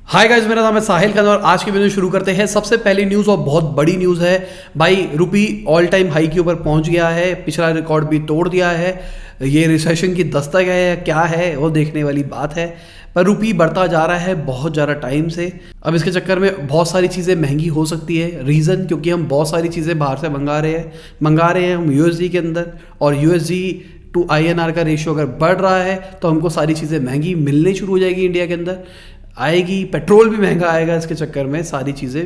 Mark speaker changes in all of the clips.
Speaker 1: Hi guys, मेरा नाम है साहिल खान और आज की वीडियो शुरू करते हैं। सबसे पहली न्यूज़ और बहुत बड़ी न्यूज़ है भाई, रुपी ऑल टाइम हाई के ऊपर पहुंच गया है, पिछला रिकॉर्ड भी तोड़ दिया है। ये रिसेशन की दस्तक है या क्या है वो देखने वाली बात है, पर रुपी बढ़ता जा रहा है बहुत ज़्यादा टाइम से। अब इसके चक्कर में बहुत सारी चीज़ें महंगी हो सकती है। रीज़न क्योंकि हम बहुत सारी चीज़ें बाहर से मंगा रहे हैं हम यूएसडी के अंदर, और यूएसडी टू INR का रेशियो अगर बढ़ रहा है तो हमको सारी चीज़ें महंगी मिलनी शुरू हो जाएगी, इंडिया के अंदर आएगी। पेट्रोल भी महंगा आएगा, इसके चक्कर में सारी चीज़ें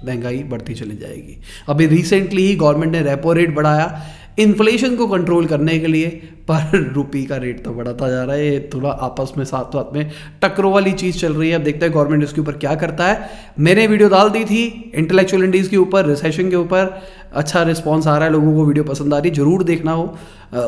Speaker 1: महंगाई बढ़ती चली जाएगी। अभी रिसेंटली ही गवर्नमेंट ने रेपो रेट बढ़ाया इन्फ्लेशन को कंट्रोल करने के लिए, पर रुपी का रेट तो बढ़ता जा रहा है। ये थोड़ा आपस में साथ साथ में टक्करों वाली चीज़ चल रही है। अब देखते हैं गवर्नमेंट इसके ऊपर क्या करता है। मैंने वीडियो डाल दी थी इंटेलेक्चुअल इंडीज़ के ऊपर, रिसेशन के ऊपर, अच्छा रिस्पॉन्स आ रहा है, लोगों को वीडियो पसंद आ रही, जरूर देखना हो।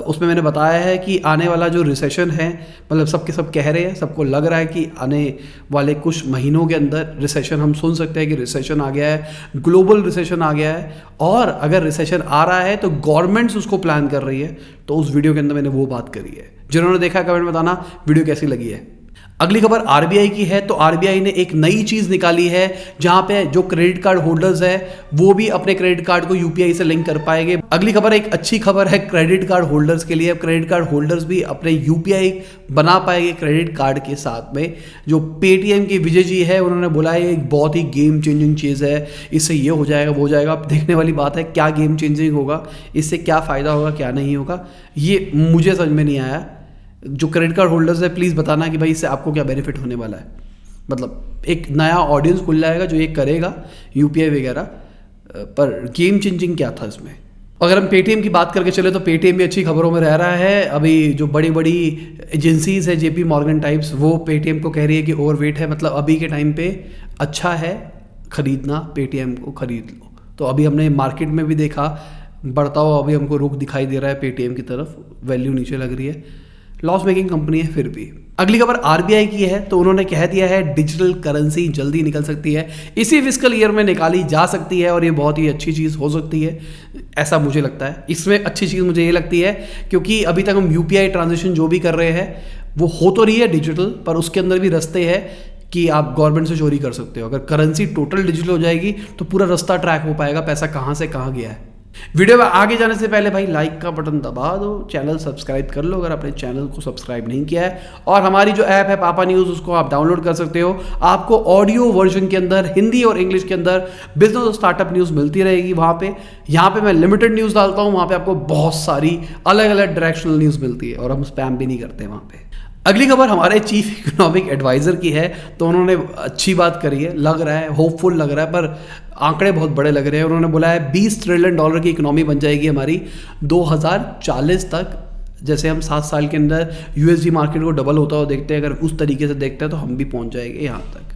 Speaker 1: उसमें मैंने बताया है कि आने वाला जो रिसेशन है, मतलब सब कह रहे हैं, सबको लग रहा है कि आने वाले कुछ महीनों के अंदर रिसेशन, हम सुन सकते हैं कि रिसेशन आ गया है, ग्लोबल रिसेशन आ गया है। और अगर रिसेशन आ रहा है तो गवर्नमेंट्स उसको प्लान कर रही है, तो उस वीडियो के अंदर मैंने वो बात करी है। जिन्होंने देखा कमेंट में बताना वीडियो कैसी लगी है। अगली खबर RBI की है। तो RBI ने एक नई चीज़ निकाली है जहां पे जो क्रेडिट कार्ड होल्डर्स है वो भी अपने क्रेडिट कार्ड को UPI से लिंक कर पाएंगे। अगली खबर एक अच्छी खबर है क्रेडिट कार्ड होल्डर्स के लिए। अब क्रेडिट कार्ड होल्डर्स भी अपने UPI बना पाएंगे क्रेडिट कार्ड के साथ में। जो पेटीएम के विजय जी है उन्होंने बोला है एक बहुत ही गेम चेंजिंग चीज़ है, इससे ये हो जाएगा वो हो जाएगा। अब देखने वाली बात है क्या गेम चेंजिंग होगा, इससे क्या फ़ायदा होगा क्या नहीं होगा, ये मुझे समझ में नहीं आया। जो क्रेडिट कार्ड होल्डर्स है प्लीज़ बताना कि भाई इससे आपको क्या बेनिफिट होने वाला है। मतलब एक नया ऑडियंस खुल जाएगा जो ये करेगा UPI वगैरह, पर गेम चेंजिंग क्या था इसमें। अगर हम पेटीएम की बात करके चले तो पेटीएम भी अच्छी खबरों में रह रहा है। अभी जो बड़ी बड़ी एजेंसीज है JP मॉर्गन टाइप्स, वो पेटीएम को कह रही है कि ओवरवेट है। मतलब अभी के टाइम पे अच्छा है खरीदना, पेटीएम को खरीद लो। तो अभी हमने मार्केट में भी देखा बढ़ता हुआ, अभी हमको रुख दिखाई दे रहा है पेटीएम की तरफ, वैल्यू नीचे लग रही है। लॉस मेकिंग कंपनी है फिर भी। अगली खबर RBI की है। तो उन्होंने कह दिया है डिजिटल करेंसी जल्दी निकल सकती है, इसी फिस्कल ईयर में निकाली जा सकती है, और ये बहुत ही अच्छी चीज़ हो सकती है, ऐसा मुझे लगता है। इसमें अच्छी चीज़ मुझे ये लगती है क्योंकि अभी तक हम UPI ट्रांजेक्शन जो भी कर रहे हैं वो हो तो रही है डिजिटल, पर उसके अंदर भी रास्ते हैं कि आप गवर्नमेंट से चोरी कर सकते हो। अगर करेंसी टोटल डिजिटल हो जाएगी तो पूरा रास्ता ट्रैक हो पाएगा, पैसा कहाँ से कहाँ गया है। वीडियो में आगे जाने से पहले भाई लाइक का बटन दबा दो, चैनल सब्सक्राइब कर लो अगर आपने चैनल को सब्सक्राइब नहीं किया है, और हमारी जो ऐप है पापा न्यूज़ उसको आप डाउनलोड कर सकते हो। आपको ऑडियो वर्जन के अंदर हिंदी और इंग्लिश के अंदर बिजनेस और स्टार्टअप न्यूज़ मिलती रहेगी वहाँ पे। यहाँ पे मैं लिमिटेड न्यूज़ डालता हूँ, वहाँ पे आपको बहुत सारी अलग अलग डायरेक्शनल न्यूज़ मिलती है, और हम स्पैम भी नहीं करते वहाँ पे। अगली खबर हमारे चीफ इकोनॉमिक एडवाइज़र की है। तो उन्होंने अच्छी बात करी है, लग रहा है होपफुल लग रहा है, पर आंकड़े बहुत बड़े लग रहे हैं। उन्होंने बोला है $20 ट्रिलियन की इकोनॉमी बन जाएगी हमारी 2040 तक। जैसे हम 7 साल के अंदर USD मार्केट को डबल होता हुआ देखते हैं, अगर उस तरीके से देखते हैं तो हम भी पहुंच जाएंगे यहाँ तक।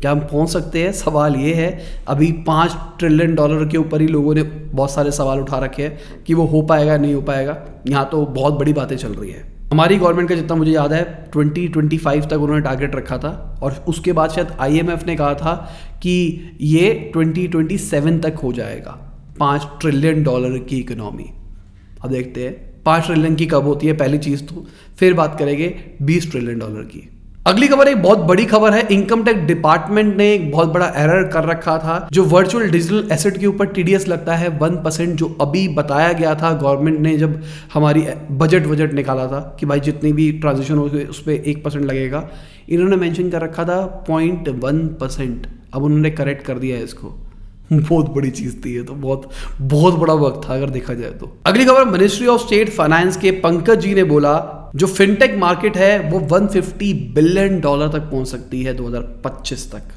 Speaker 1: क्या हम पहुंच सकते हैं, सवाल ये है। अभी $5 ट्रिलियन के ऊपर ही लोगों ने बहुत सारे सवाल उठा रखे हैं कि वो हो पाएगा नहीं हो पाएगा। यहाँ तो बहुत बड़ी बातें चल रही है। हमारी गवर्नमेंट का जितना मुझे याद है 2025 तक उन्होंने टारगेट रखा था, और उसके बाद शायद IMF ने कहा था कि ये 2027 तक हो जाएगा $5 ट्रिलियन की इकोनॉमी। अब देखते हैं 5 ट्रिलियन की कब होती है पहली चीज़, तो फिर बात करेंगे $20 ट्रिलियन की। अगली खबर एक बहुत बड़ी खबर है। इनकम टैक्स डिपार्टमेंट ने एक बहुत बड़ा एरर कर रखा था। जो वर्चुअल डिजिटल एसेट के ऊपर TDS लगता है 1%, जो अभी बताया गया था गवर्नमेंट ने जब हमारी बजट निकाला था कि भाई जितनी भी ट्रांजेक्शन हो उस पर 1% लगेगा, इन्होंने मेंशन कर रखा था 0.1%। अब उन्होंने करेक्ट कर दिया है इसको। बहुत बड़ी चीज थी ये, तो बहुत बड़ा वक्त था अगर देखा जाए तो। अगली खबर मिनिस्ट्री ऑफ स्टेट फाइनेंस के पंकज जी ने बोला जो फिनटेक मार्केट है वो $150 बिलियन तक पहुंच सकती है 2025 तक।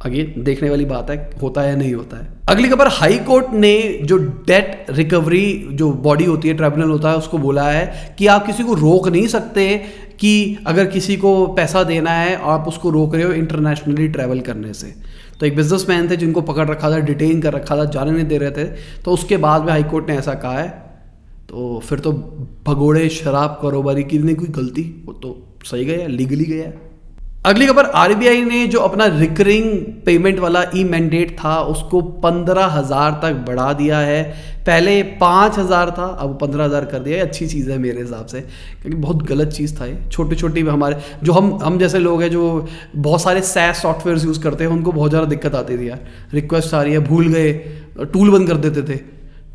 Speaker 1: अगेन देखने वाली बात है होता है नहीं होता है। अगली खबर हाई कोर्ट ने जो डेट रिकवरी जो बॉडी होती है, ट्राइब्यूनल होता है, उसको बोला है कि आप किसी को रोक नहीं सकते कि अगर किसी को पैसा देना है आप उसको रोक रहे हो इंटरनेशनली ट्रैवल करने से। तो एक बिजनेसमैन थे जिनको पकड़ रखा था, डिटेन कर रखा था, जाने नहीं दे रहे थे, तो उसके बाद में हाई कोर्ट ने ऐसा कहा है। तो फिर तो भगोड़े शराब कारोबारी की नहीं कोई गलती, वो तो सही गया, लीगली गया। अगली खबर, आरबीआई ने जो अपना रिकरिंग पेमेंट वाला ई मैंडेट था उसको 15,000 तक बढ़ा दिया है। पहले 5,000 था, अब 15,000 कर दिया है। अच्छी चीज़ है मेरे हिसाब से, क्योंकि बहुत गलत चीज़ था ये। छोटी छोटी हमारे जो हम जैसे लोग हैं जो बहुत सारे सैस सॉफ्टवेयर यूज़ करते हैं, उनको बहुत ज़्यादा दिक्कत आती थी यार। रिक्वेस्ट आ रही है, भूल गए, टूल बंद कर देते थे।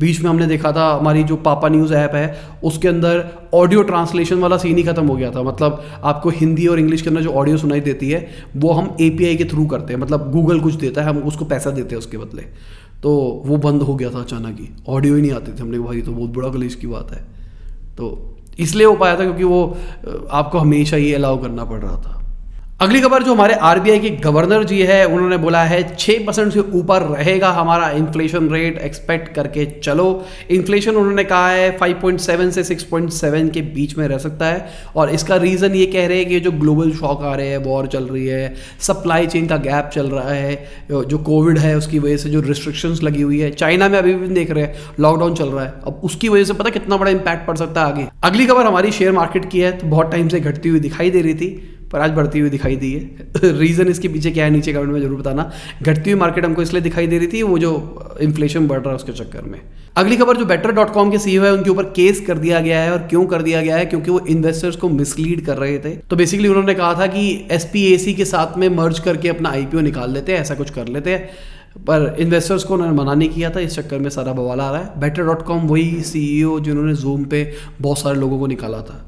Speaker 1: बीच में हमने देखा था हमारी जो पापा न्यूज़ ऐप है उसके अंदर ऑडियो ट्रांसलेशन वाला सीन ही खत्म हो गया था। मतलब आपको हिंदी और इंग्लिश के अंदर जो ऑडियो सुनाई देती है वो हम एपीआई के थ्रू करते हैं, मतलब गूगल कुछ देता है, हम उसको पैसा देते हैं उसके बदले। तो वो बंद हो गया था अचानक ही, ऑडियो ही नहीं आती थी। हमने भाई तो बहुत बड़ा कलेश की बात है। तो इसलिए हो पाया था क्योंकि वो आपको हमेशा ही अलाउ करना पड़ रहा था। अगली खबर, जो हमारे आरबीआई के गवर्नर जी है उन्होंने बोला है 6% से ऊपर रहेगा हमारा इन्फ्लेशन रेट, एक्सपेक्ट करके चलो। इन्फ्लेशन उन्होंने कहा है 5.7 से 6.7 के बीच में रह सकता है। और इसका रीज़न ये कह रहे हैं कि जो ग्लोबल शॉक आ रहे हैं, वॉर चल रही है, सप्लाई चेन का गैप चल रहा है, जो कोविड है उसकी वजह से जो रिस्ट्रिक्शंस लगी हुई है, चाइना में अभी भी देख रहे हैं लॉकडाउन चल रहा है, अब उसकी वजह से पता कितना बड़ा इंपैक्ट पड़ सकता है आगे। अगली खबर हमारी शेयर मार्केट की है। तो बहुत टाइम से घटती हुई दिखाई दे रही थी पर आज बढ़ती हुई दिखाई दी है। रीज़न इसके पीछे क्या है नीचे कमेंट में जरूर बताना। घटती हुई मार्केट हमको इसलिए दिखाई दे रही थी, वो जो इन्फ्लेशन बढ़ रहा है उसके चक्कर में। अगली खबर, जो better.com के सीईओ है उनके ऊपर केस कर दिया गया है। और क्यों कर दिया गया है? क्योंकि वो इन्वेस्टर्स को मिसलीड कर रहे थे। तो बेसिकली उन्होंने कहा था कि एसपीएसी के साथ में मर्ज करके अपना आईपीओ निकाल लेते हैं, ऐसा कुछ कर लेते हैं, पर इन्वेस्टर्स को उन्होंने मना नहीं किया था। इस चक्कर में सारा बवाल आ रहा है। better.com वही सीईओ जिन्होंने जूम पे बहुत सारे लोगों को निकाला था।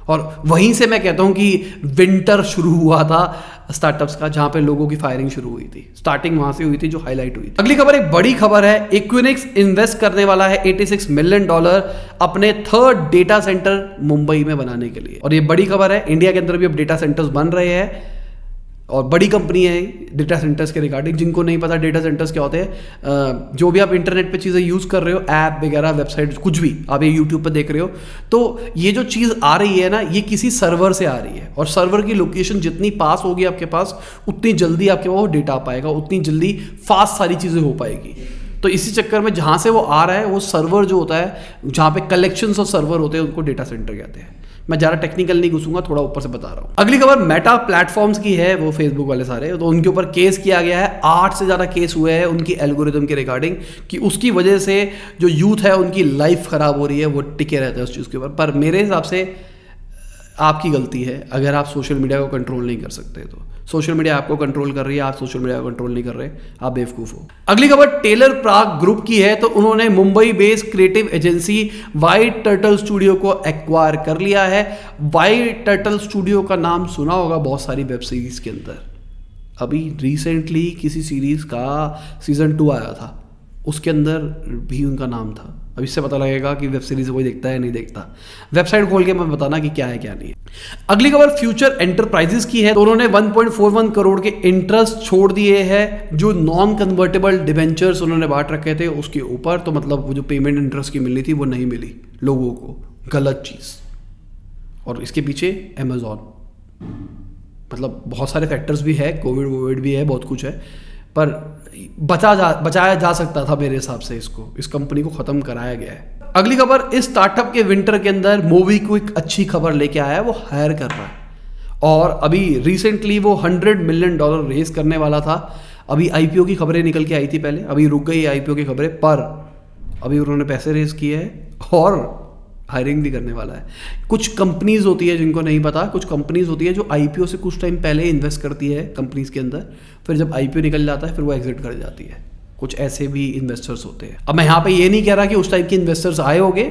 Speaker 1: और वहीं से मैं कहता हूं कि विंटर शुरू हुआ था स्टार्टअप्स का, जहां पे लोगों की फायरिंग शुरू हुई थी। स्टार्टिंग वहां से हुई थी जो हाईलाइट हुई थी। अगली खबर एक बड़ी खबर है। इक्विनिक्स इन्वेस्ट करने वाला है $86 मिलियन अपने 3rd डेटा सेंटर मुंबई में बनाने के लिए। और ये बड़ी खबर है, इंडिया के अंदर भी अब डेटा सेंटर्स बन रहे हैं और बड़ी कंपनी है डेटा सेंटर्स के रिगार्डिंग। जिनको नहीं पता डेटा सेंटर्स क्या होते हैं, जो भी आप इंटरनेट पे चीज़ें यूज़ कर रहे हो, ऐप वगैरह, वेबसाइट, कुछ भी आप ये यूट्यूब पे देख रहे हो, तो ये जो चीज़ आ रही है ना, ये किसी सर्वर से आ रही है। और सर्वर की लोकेशन जितनी पास होगी आपके पास, उतनी जल्दी आपके पास वो डेटा आ पाएगा, उतनी जल्दी फास्ट सारी चीज़ें हो पाएगी। तो इसी चक्कर में जहाँ से वो आ रहा है, वो सर्वर जो होता है, जहाँ पे कलेक्शंस ऑफ सर्वर होते हैं, उनको डेटा सेंटर कहते हैं। मैं ज़्यादा टेक्निकल नहीं घुसूंगा, थोड़ा ऊपर से बता रहा हूँ। अगली खबर मेटा प्लेटफॉर्म्स की है, वो फेसबुक वाले सारे, तो उनके ऊपर केस किया गया है। 8 से ज़्यादा केस हुए हैं उनकी एल्गोरिदम के रिगार्डिंग, कि उसकी वजह से जो यूथ है उनकी लाइफ खराब हो रही है, वो टिके रहते हैं उस चीज़ के ऊपर। पर मेरे हिसाब से आपकी गलती है अगर आप सोशल मीडिया को कंट्रोल नहीं कर सकते। तो सोशल मीडिया आपको कंट्रोल कर रही है, आप सोशल मीडिया को कंट्रोल नहीं कर रहे, आप बेवकूफ़ हो। अगली खबर टेलर प्राग ग्रुप की है। तो उन्होंने Mumbai based creative agency white turtle studio को एक्वायर कर लिया है। व्हाइट टर्टल स्टूडियो का नाम सुना होगा बहुत सारी वेब सीरीज के अंदर। अभी रिसेंटली किसी सीरीज का सीजन 2 आया था, उसके अंदर भी उनका नाम था। अब इससे पता लगेगा कि वेब सीरीज कोई देखता है या नहीं देखता। वेबसाइट खोल के मैं बताना कि क्या है क्या नहीं है। अगली खबर फ्यूचर एंटरप्राइजेस की है। तो उन्होंने 1.41 करोड़ के इंटरेस्ट छोड़ दिए हैं जो नॉन कन्वर्टेबल डिवेंचर्स उन्होंने बांट रखे थे उसके ऊपर। तो मतलब वो जो पेमेंट इंटरेस्ट की मिलनी थी वो नहीं मिली लोगों को, गलत चीज़। और इसके पीछे अमेजॉन, मतलब बहुत सारे फैक्टर्स भी है, कोविड भी है, बहुत कुछ है, पर बचाया जा सकता था मेरे हिसाब से। इस कंपनी को ख़त्म कराया गया है। अगली खबर, इस स्टार्टअप के विंटर के अंदर मोबीक्विक अच्छी खबर लेके आया है, वो हायर कर रहा है। और अभी रिसेंटली वो $100 मिलियन रेज करने वाला था। अभी आईपीओ की खबरें निकल के आई थी पहले, अभी रुक गई आईपीओ की खबरें, पर अभी उन्होंने पैसे रेज किए हैं और हायरिंग भी करने वाला है। कुछ कंपनीज होती है जिनको नहीं पता, कुछ कंपनीज होती है जो आईपीओ से कुछ टाइम पहले इन्वेस्ट करती है कंपनीज के अंदर, फिर जब आईपीओ निकल जाता है फिर वो एग्जिट कर जाती है। कुछ ऐसे भी इन्वेस्टर्स होते हैं। अब मैं यहाँ पे ये नहीं कह रहा कि उस टाइप के इन्वेस्टर्स आए होंगे,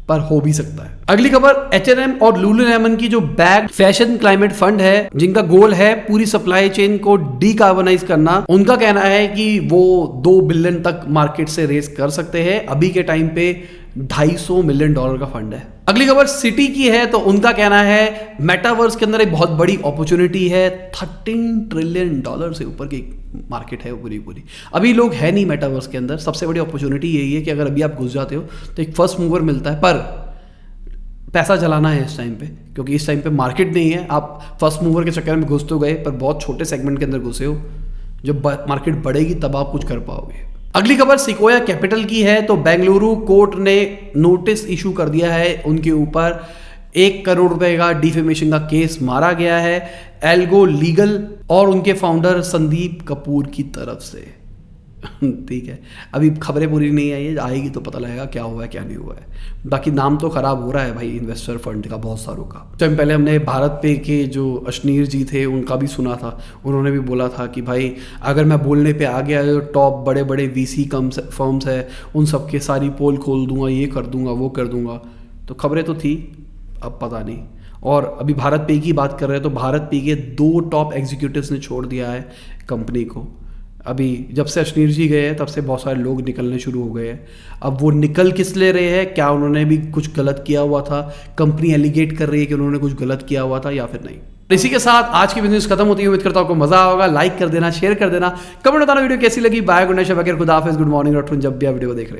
Speaker 1: पर हो भी सकता है। अगली खबर H&M और लुलुलेमन की जो बैग फैशन क्लाइमेट फंड है, जिनका गोल है पूरी सप्लाई चेन को डीकार्बनाइज करना। उनका कहना है कि वो 2 बिलियन तक मार्केट से रेस कर सकते हैं। अभी के टाइम पे $250 मिलियन का फंड है। अगली खबर सिटी की है। तो उनका कहना है मेटावर्स के अंदर एक बहुत बड़ी अपॉर्चुनिटी है। $13 ट्रिलियन से ऊपर की मार्केट है पूरी। अभी लोग है नहीं मेटावर्स के अंदर। सबसे बड़ी अपॉर्चुनिटी यही है कि अगर अभी आप घुस जाते हो तो एक फर्स्ट मूवर मिलता है, पर पैसा जलाना है इस टाइम पे, क्योंकि इस टाइम पे मार्केट नहीं है। आप फर्स्ट मूवर के चक्कर में घुस तो गए, पर बहुत छोटे सेगमेंट के अंदर घुसे हो। जब मार्केट बढ़ेगी तब आप कुछ कर पाओगे। अगली खबर सिकोया कैपिटल की है। तो बेंगलुरु कोर्ट ने नोटिस इशू कर दिया है उनके ऊपर 1 करोड़ रुपए का डिफेमेशन का केस मारा गया है एल्गो लीगल और उनके फाउंडर संदीप कपूर की तरफ से। ठीक है, अभी खबरें पूरी नहीं आई है, आएगी तो पता लगेगा क्या हुआ है क्या नहीं हुआ है। बाकी नाम तो खराब हो रहा है भाई इन्वेस्टर फंड का बहुत सारों का। टाइम पहले हमने भारत पे के जो अशनीर जी थे उनका भी सुना था, उन्होंने भी बोला था कि भाई अगर मैं बोलने पे आ गया तो टॉप बड़े बड़े वीसी फर्म्स है उन सबके सारी पोल खोल दूंगा, ये कर दूंगा वो कर दूंगा। तो खबरें तो थी, अब पता नहीं। और अभी भारत पे की बात कर रहे हैं तो भारत पे के 2 टॉप एग्जीक्यूटिव्स ने छोड़ दिया है कंपनी को। अभी जब से अशनीर जी गए हैं तब से बहुत सारे लोग निकलने शुरू हो गए हैं। अब वो निकल किस ले रहे हैं, क्या उन्होंने भी कुछ गलत किया हुआ था, कंपनी एलिगेट कर रही है कि उन्होंने कुछ गलत किया हुआ था या फिर नहीं। इसी के साथ आज की बिजनेस खत्म होती है। उम्मीद करता हूं आपको मजा होगा। लाइक कर देना, शेयर कर देना, कमेंट बताना वीडियो कैसी लगी। बाय, गुड नाइट, खुदा हाफिज़, गुड मॉर्निंग, जब भी आप वीडियो देख रहे हैं।